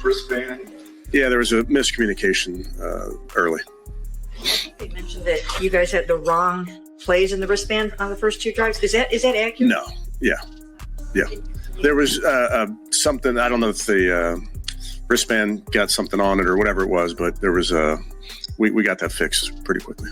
wristband. Yeah, there was a miscommunication early. They mentioned that you guys had the wrong plays in the wristband on the first two drives. Is that accurate? No. Yeah. There was something. I don't know if the wristband got something on it or whatever it was, but there was we got that fixed pretty quickly.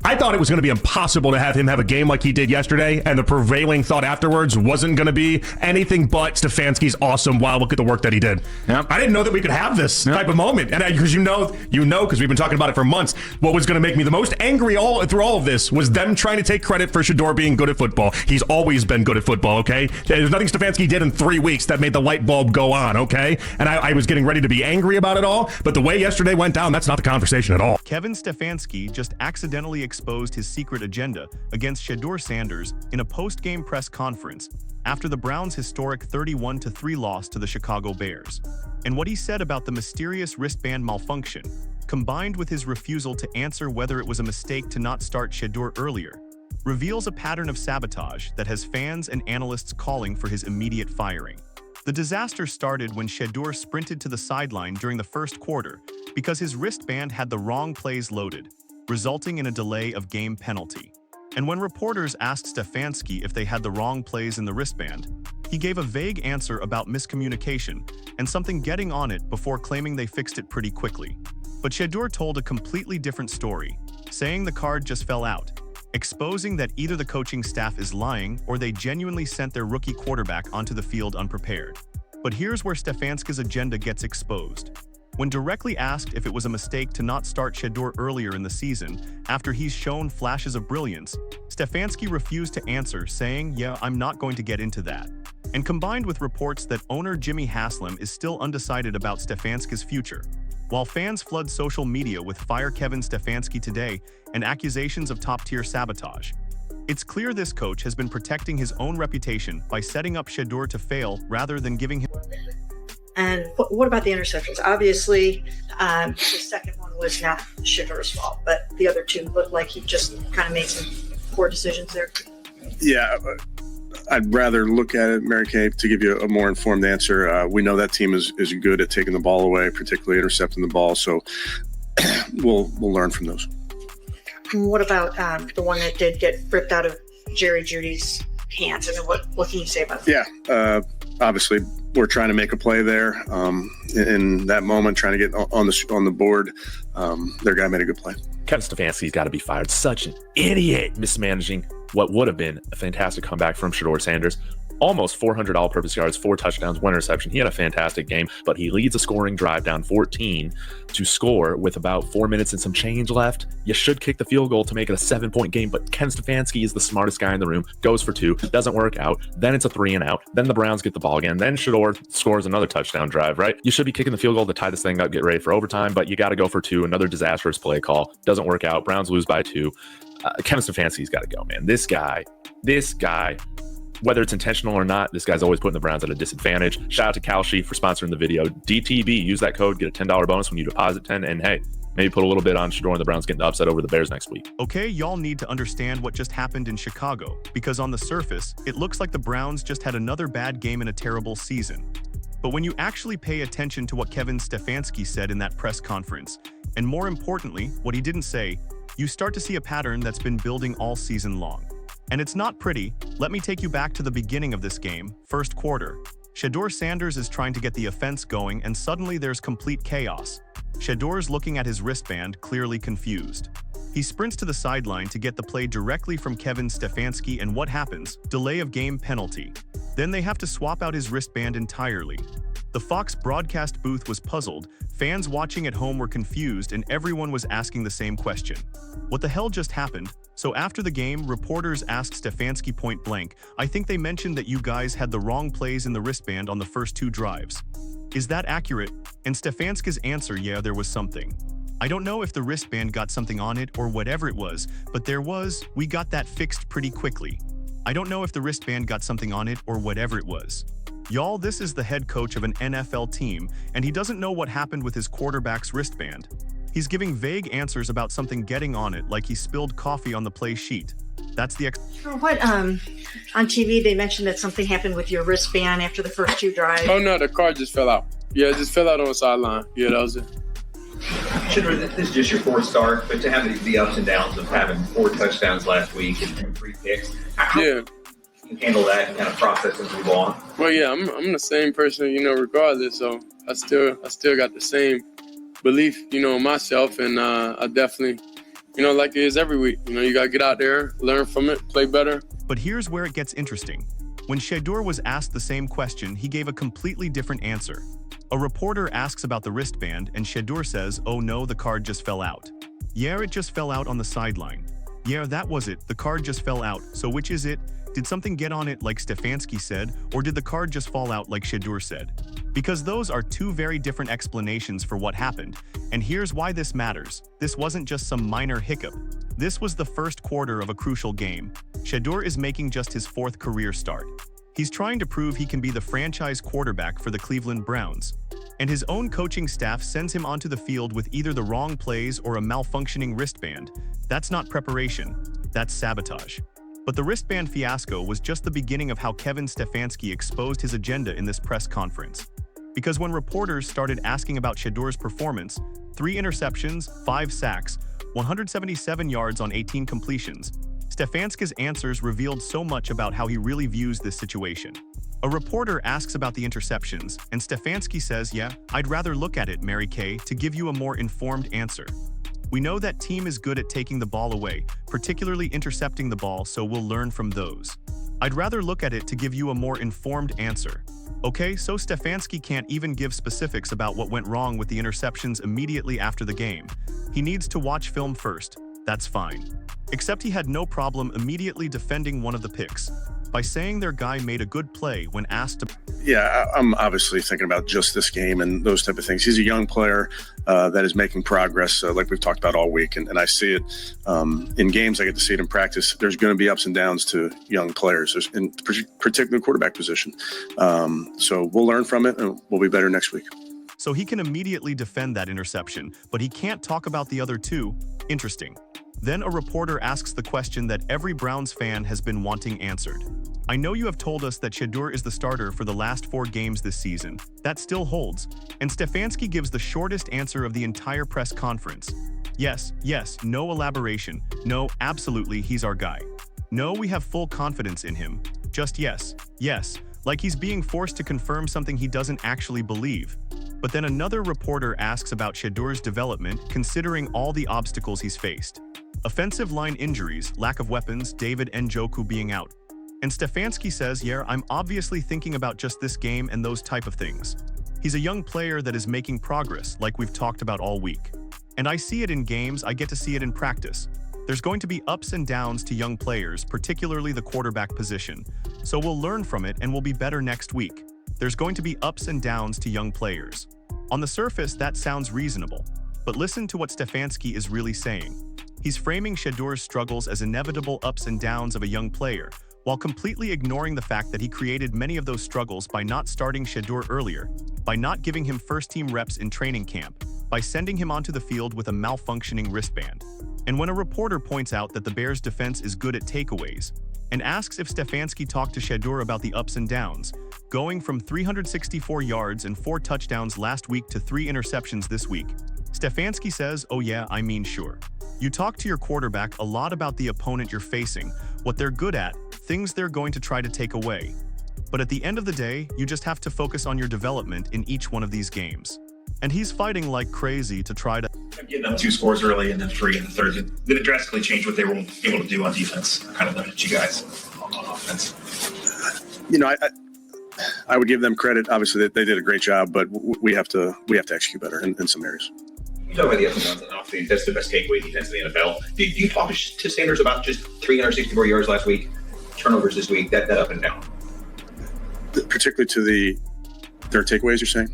I thought it was going to be impossible to have him have a game like he did yesterday, and the prevailing thought afterwards wasn't going to be anything but Stefanski's awesome. Wow, look at the work that he did. Yep. I didn't know that we could have this type of moment, and because you know, because we've been talking about it for months. What was going to make me the most angry through all of this was them trying to take credit for Shedeur being good at football. He's always been good at football. Okay, there's nothing Stefanski did in 3 weeks that made the light bulb go on. Okay, and I was getting ready to be angry about it all, but the way yesterday went down, that's not the conversation at all. Kevin Stefanski just accidentally exposed his secret agenda against Shedeur Sanders in a post-game press conference after the Browns' historic 31-3 loss to the Chicago Bears. And what he said about the mysterious wristband malfunction, combined with his refusal to answer whether it was a mistake to not start Shedeur earlier, reveals a pattern of sabotage that has fans and analysts calling for his immediate firing. The disaster started when Shedeur sprinted to the sideline during the first quarter because his wristband had the wrong plays loaded, resulting in a delay of game penalty. And when reporters asked Stefanski if they had the wrong plays in the wristband, he gave a vague answer about miscommunication and something getting on it before claiming they fixed it pretty quickly. But Shedeur told a completely different story, saying the card just fell out, exposing that either the coaching staff is lying or they genuinely sent their rookie quarterback onto the field unprepared. But here's where Stefanski's agenda gets exposed. When directly asked if it was a mistake to not start Shedeur earlier in the season, after he's shown flashes of brilliance, Stefanski refused to answer, saying, "Yeah, I'm not going to get into that." And combined with reports that owner Jimmy Haslam is still undecided about Stefanski's future, while fans flood social media with "Fire Kevin Stefanski today" and accusations of top-tier sabotage, it's clear this coach has been protecting his own reputation by setting up Shedeur to fail rather than giving him. And what about the interceptions? Obviously, the second one was not Shedeur's fault, but the other two looked like he just kind of made some poor decisions there. Yeah, I'd rather look at it, Mary Kay, to give you a more informed answer. We know that team is good at taking the ball away, particularly intercepting the ball, so we'll learn from those. And what about the one that did get ripped out of Jerry Jeudy's hands? I mean, what can you say about that? Yeah, obviously, we're trying to make a play there. In that moment, trying to get on the board, their guy made a good play. Kevin Stefanski's got to be fired. Such an idiot, mismanaging what would have been a fantastic comeback from Shedeur Sanders. Almost 400 all-purpose yards, 4 touchdowns, 1 interception. He had a fantastic game, but he leads a scoring drive down 14 to score with about 4 minutes and some change left. You should kick the field goal to make it a 7-point game, but Ken Stefanski is the smartest guy in the room, goes for 2, doesn't work out. Then it's a 3 and out. Then the Browns get the ball again. Then Shedeur scores another touchdown drive, right? You should be kicking the field goal to tie this thing up, get ready for overtime, but you got to go for 2. Another disastrous play call. Doesn't work out. Browns lose by 2. Kevin Stefanski's got to go, man. This guy, whether it's intentional or not, this guy's always putting the Browns at a disadvantage. Shout out to Kalshi for sponsoring the video. DTB, use that code, get a $10 bonus when you deposit 10, and hey, maybe put a little bit on Shedeur and the Browns getting the upset over the Bears next week. Okay, y'all need to understand what just happened in Chicago, because on the surface, it looks like the Browns just had another bad game in a terrible season. But when you actually pay attention to what Kevin Stefanski said in that press conference, and more importantly, what he didn't say, you start to see a pattern that's been building all season long. And it's not pretty. Let me take you back to the beginning of this game, first quarter. Shedeur Sanders is trying to get the offense going, and suddenly there's complete chaos. Shedeur's looking at his wristband, clearly confused. He sprints to the sideline to get the play directly from Kevin Stefanski, and what happens? Delay of game penalty. Then they have to swap out his wristband entirely. The Fox broadcast booth was puzzled, fans watching at home were confused, and everyone was asking the same question. What the hell just happened? So after the game, reporters asked Stefanski point blank, "I think they mentioned that you guys had the wrong plays in the wristband on the first 2 drives. Is that accurate?" And Stefanski's answer, "Yeah, there was something. I don't know if the wristband got something on it or whatever it was, but there was. We got that fixed pretty quickly. I don't know if the wristband got something on it or whatever it was." Y'all, this is the head coach of an NFL team, and he doesn't know what happened with his quarterback's wristband. He's giving vague answers about something getting on it, like he spilled coffee on the play sheet. That's the on TV they mentioned that something happened with your wristband after the first 2 drives. Oh no, the card just fell out. Yeah, just fell out on the sideline. Yeah, that was it. Shedeur, this is just your fourth start, but to have the ups and downs of having 4 touchdowns last week and 3 picks, how Yeah. you can handle that and kind of process and move on? Well, yeah, I'm the same person, regardless. So I still got the same belief, in myself, and I definitely, like it is every week. You got to get out there, learn from it, play better. But here's where it gets interesting. When Shedeur was asked the same question, he gave a completely different answer. A reporter asks about the wristband, and Shedeur says, "Oh no, the card just fell out." "Yeah, it just fell out on the sideline." "Yeah, that was it. The card just fell out. So which is it? Did something get on it like Stefanski said, or did the card just fall out like Shedeur said?" Because those are two very different explanations for what happened. And here's why this matters. This wasn't just some minor hiccup. This was the first quarter of a crucial game. Shedeur is making just his 4th career start. He's trying to prove he can be the franchise quarterback for the Cleveland Browns. And his own coaching staff sends him onto the field with either the wrong plays or a malfunctioning wristband. That's not preparation. That's sabotage. But the wristband fiasco was just the beginning of how Kevin Stefanski exposed his agenda in this press conference. Because when reporters started asking about Shedeur's performance, 3 interceptions, 5 sacks, 177 yards on 18 completions, Stefanski's answers revealed so much about how he really views this situation. A reporter asks about the interceptions, and Stefanski says, "Yeah, I'd rather look at it, Mary Kay, to give you a more informed answer. We know that team is good at taking the ball away, particularly intercepting the ball, so we'll learn from those. I'd rather look at it to give you a more informed answer." Okay, so Stefanski can't even give specifics about what went wrong with the interceptions immediately after the game. He needs to watch film first. That's fine. Except he had no problem immediately defending one of the picks by saying their guy made a good play when asked to. Yeah, I'm obviously thinking about just this game and those type of things. He's a young player that is making progress, like we've talked about all week, and I see it in games. I get to see it in practice. There's going to be ups and downs to young players, in particular quarterback position. So we'll learn from it, and we'll be better next week. So he can immediately defend that interception, but he can't talk about the other 2. Interesting. Then a reporter asks the question that every Browns fan has been wanting answered. "I know you have told us that Shedeur is the starter for the last 4 games this season. That still holds." And Stefanski gives the shortest answer of the entire press conference. Yes, no elaboration. No, absolutely, he's our guy. No, we have full confidence in him. Just yes, like he's being forced to confirm something he doesn't actually believe. But then another reporter asks about Shedeur's development, considering all the obstacles he's faced. Offensive line injuries, lack of weapons, David Njoku being out. And Stefanski says, "Yeah, I'm obviously thinking about just this game and those type of things." He's a young player that is making progress, like we've talked about all week. And I see it in games, I get to see it in practice. There's going to be ups and downs to young players, particularly the quarterback position. So we'll learn from it and we'll be better next week. There's going to be ups and downs to young players. On the surface, that sounds reasonable. But listen to what Stefanski is really saying. He's framing Shedeur's struggles as inevitable ups and downs of a young player, while completely ignoring the fact that he created many of those struggles by not starting Shedeur earlier, by not giving him first-team reps in training camp, by sending him onto the field with a malfunctioning wristband. And when a reporter points out that the Bears' defense is good at takeaways, and asks if Stefanski talked to Shedeur about the ups and downs, going from 364 yards and 4 touchdowns last week to 3 interceptions this week, Stefanski says, "Oh yeah, I mean sure. You talk to your quarterback a lot about the opponent you're facing, what they're good at, things they're going to try to take away. But at the end of the day, you just have to focus on your development in each one of these games." And he's fighting like crazy to try to. Getting up 2 scores early and then 3 in the third. Did it drastically change what they were able to do on defense? Kind of limited you guys on offense. I would give them credit. Obviously, they did a great job, but we have to execute better in some areas. You talk about the ups and downs, and obviously that's the best takeaway defense in the NFL. Do you talk to Sanders about just 364 yards last week, turnovers this week, that up and down? Particularly to their takeaways, you're saying?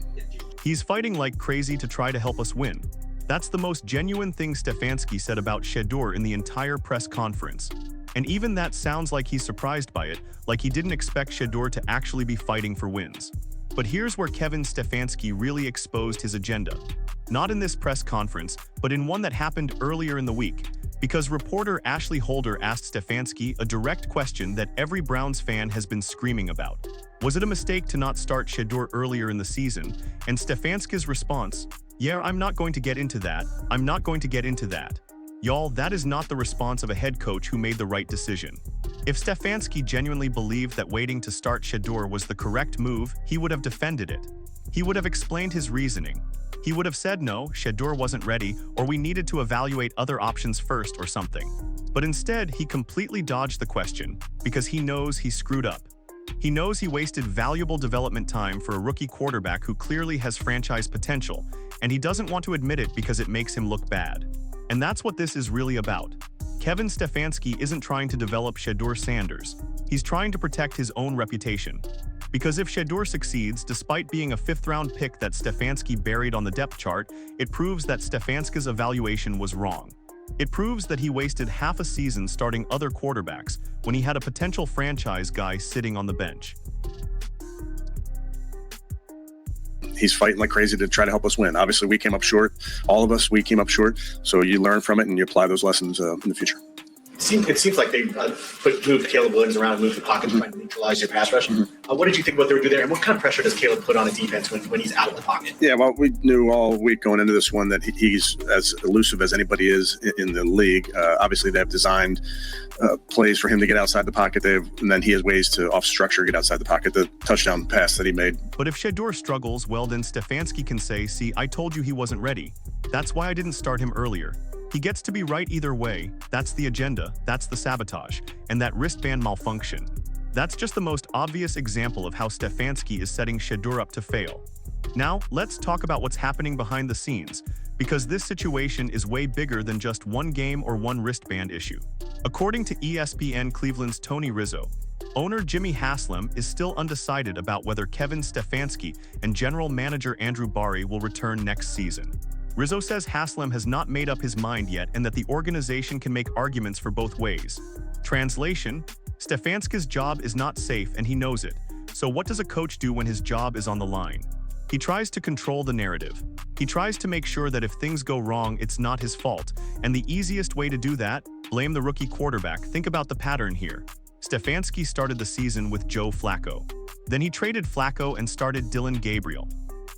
He's fighting like crazy to try to help us win. That's the most genuine thing Stefanski said about Shedeur in the entire press conference. And even that sounds like he's surprised by it, like he didn't expect Shedeur to actually be fighting for wins. But here's where Kevin Stefanski really exposed his agenda. Not in this press conference, but in one that happened earlier in the week, because reporter Ashley Holder asked Stefanski a direct question that every Browns fan has been screaming about. Was it a mistake to not start Shedeur earlier in the season? And Stefanski's response, "Yeah, I'm not going to get into that. I'm not going to get into that." Y'all, that is not the response of a head coach who made the right decision. If Stefanski genuinely believed that waiting to start Shedeur was the correct move, he would have defended it. He would have explained his reasoning. He would have said no, Shedeur wasn't ready, or we needed to evaluate other options first or something. But instead, he completely dodged the question because he knows he screwed up. He knows he wasted valuable development time for a rookie quarterback who clearly has franchise potential, and he doesn't want to admit it because it makes him look bad. And that's what this is really about. Kevin Stefanski isn't trying to develop Shedeur Sanders. He's trying to protect his own reputation. Because if Shedeur succeeds, despite being a fifth-round pick that Stefanski buried on the depth chart, it proves that Stefanski's evaluation was wrong. It proves that he wasted half a season starting other quarterbacks when he had a potential franchise guy sitting on the bench. He's fighting like crazy to try to help us win. Obviously, we came up short. All of us, we came up short. So you learn from it and you apply those lessons in the future. It seems like they moved Caleb Williams around, moved the pocket, trying to neutralize your pass rush. What did you think about what they would do there, and what kind of pressure does Caleb put on a defense when he's out of the pocket? Yeah, well, we knew all week going into this one that he's as elusive as anybody is in the league. Obviously, they've designed plays for him to get outside the pocket. And then he has ways to off structure, get outside the pocket. The touchdown pass that he made. But if Shedeur struggles, well, then Stefanski can say, "See, I told you he wasn't ready. That's why I didn't start him earlier." He gets to be right either way. That's the agenda, that's the sabotage, and that wristband malfunction. That's just the most obvious example of how Stefanski is setting Shedeur up to fail. Now, let's talk about what's happening behind the scenes, because this situation is way bigger than just one game or one wristband issue. According to ESPN Cleveland's Tony Rizzo, owner Jimmy Haslam is still undecided about whether Kevin Stefanski and general manager Andrew Barry will return next season. Rizzo says Haslam has not made up his mind yet and that the organization can make arguments for both ways. Translation: Stefanski's job is not safe and he knows it. So what does a coach do when his job is on the line? He tries to control the narrative. He tries to make sure that if things go wrong, it's not his fault. And the easiest way to do that? Blame the rookie quarterback. Think about the pattern here. Stefanski started the season with Joe Flacco. Then he traded Flacco and started Dillon Gabriel.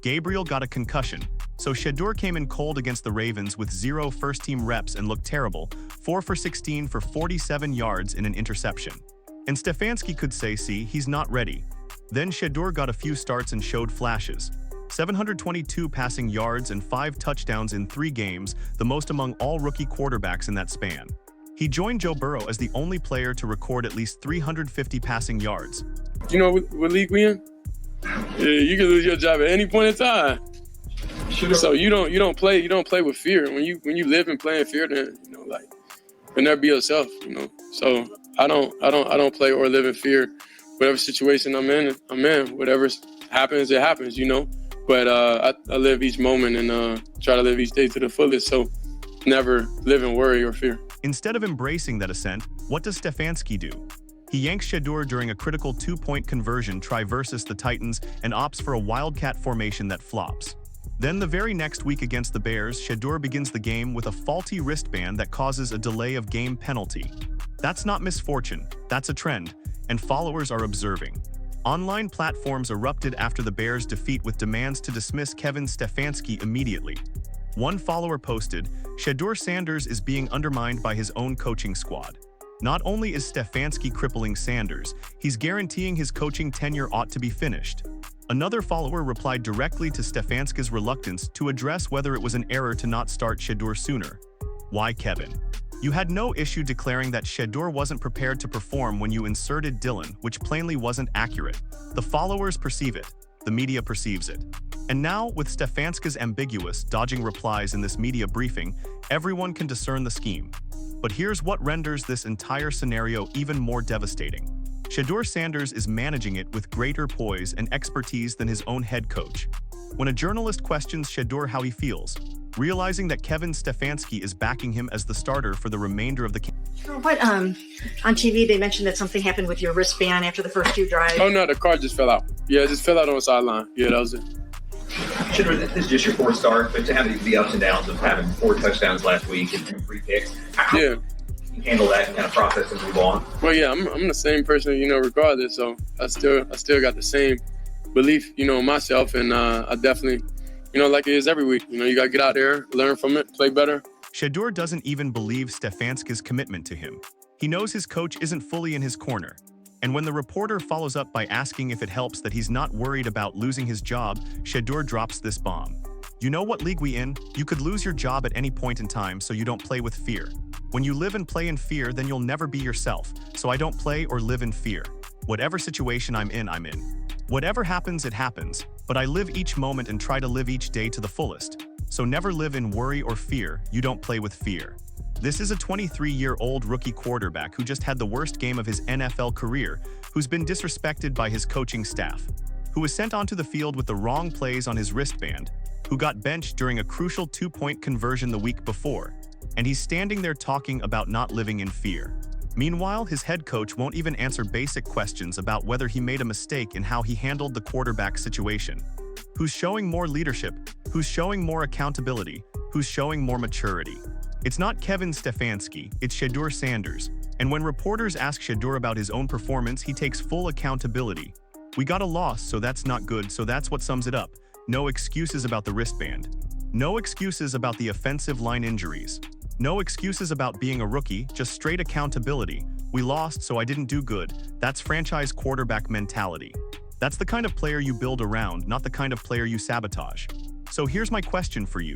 Gabriel got a concussion. So Shedeur came in cold against the Ravens with 0 first-team reps and looked terrible, 4 for 16 for 47 yards in an interception. And Stefanski could say, see, he's not ready. Then Shedeur got a few starts and showed flashes. 722 passing yards and 5 touchdowns in 3 games, the most among all rookie quarterbacks in that span. He joined Joe Burrow as the only player to record at least 350 passing yards. You know what league we in? Yeah, you can lose your job at any point in time. So you don't play with fear. When you live and play in fear, then like you'll never be yourself. So I don't play or live in fear. Whatever situation I'm in. Whatever happens, it happens. But I live each moment and try to live each day to the fullest. So never live in worry or fear. Instead of embracing that ascent, what does Stefanski do? He yanks Shedeur during a critical 2-point conversion try versus the Titans and opts for a wildcat formation that flops. Then the very next week against the Bears, Shedeur begins the game with a faulty wristband that causes a delay of game penalty. That's not misfortune, that's a trend, and followers are observing. Online platforms erupted after the Bears' defeat with demands to dismiss Kevin Stefanski immediately. One follower posted, "Shedeur Sanders is being undermined by his own coaching squad." Not only is Stefanski crippling Sanders, he's guaranteeing his coaching tenure ought to be finished. Another follower replied directly to Stefanski's reluctance to address whether it was an error to not start Shedeur sooner. Why, Kevin? You had no issue declaring that Shedeur wasn't prepared to perform when you inserted Dillon, which plainly wasn't accurate. The followers perceive it. The media perceives it. And now, with Stefanski's ambiguous, dodging replies in this media briefing, everyone can discern the scheme. But here's what renders this entire scenario even more devastating. Shedeur Sanders is managing it with greater poise and expertise than his own head coach. When a journalist questions Shedeur how he feels, realizing that Kevin Stefanski is backing him as the starter for the remainder of the game. On TV they mentioned that something happened with your wristband after the first 2 drives. Oh no, the car just fell out. Yeah, it just fell out on the sideline. Yeah, that was it. Shedeur, this is just your 4th start, but to have the ups and downs of having 4 touchdowns last week and 3 picks. Yeah. handle that kind of process and move on? Well, yeah, I'm the same person, regardless. So I still got the same belief, in myself, and I definitely, like it is every week. You got to get out there, learn from it, play better. Shedeur doesn't even believe Stefanski's commitment to him. He knows his coach isn't fully in his corner. And when the reporter follows up by asking if it helps that he's not worried about losing his job, Shedeur drops this bomb. You know what league we in? You could lose your job at any point in time, so you don't play with fear. When you live and play in fear, then you'll never be yourself. So I don't play or live in fear. Whatever situation I'm in, I'm in. Whatever happens, it happens. But I live each moment and try to live each day to the fullest. So never live in worry or fear. You don't play with fear. This is a 23-year-old rookie quarterback who just had the worst game of his NFL career, who's been disrespected by his coaching staff, who was sent onto the field with the wrong plays on his wristband, who got benched during a crucial 2-point conversion the week before, and he's standing there talking about not living in fear. Meanwhile, his head coach won't even answer basic questions about whether he made a mistake in how he handled the quarterback situation. Who's showing more leadership? Who's showing more accountability? Who's showing more maturity? It's not Kevin Stefanski, it's Shedeur Sanders. And when reporters ask Shedeur about his own performance, he takes full accountability. We got a loss, so that's not good, so that's what sums it up. No excuses about the wristband. No excuses about the offensive line injuries. No excuses about being a rookie, just straight accountability. We lost, so I didn't do good. That's franchise quarterback mentality. That's the kind of player you build around, not the kind of player you sabotage. So here's my question for you.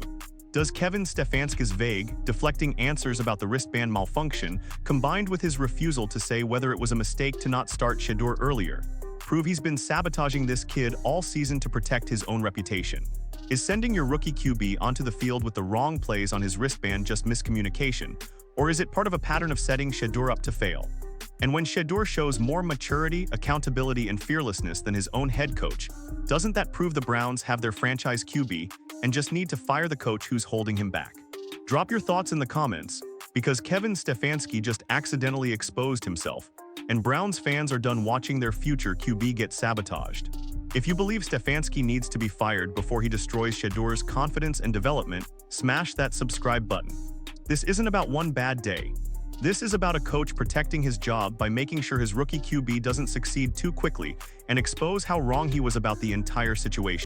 Does Kevin Stefanski's vague, deflecting answers about the wristband malfunction, combined with his refusal to say whether it was a mistake to not start Shedeur earlier, prove he's been sabotaging this kid all season to protect his own reputation? Is sending your rookie QB onto the field with the wrong plays on his wristband just miscommunication, or is it part of a pattern of setting Shedeur up to fail? And when Shedeur shows more maturity, accountability, and fearlessness than his own head coach, doesn't that prove the Browns have their franchise QB and just need to fire the coach who's holding him back? Drop your thoughts in the comments, because Kevin Stefanski just accidentally exposed himself, and Browns fans are done watching their future QB get sabotaged. If you believe Stefanski needs to be fired before he destroys Shedeur's confidence and development, smash that subscribe button. This isn't about one bad day. This is about a coach protecting his job by making sure his rookie QB doesn't succeed too quickly and expose how wrong he was about the entire situation.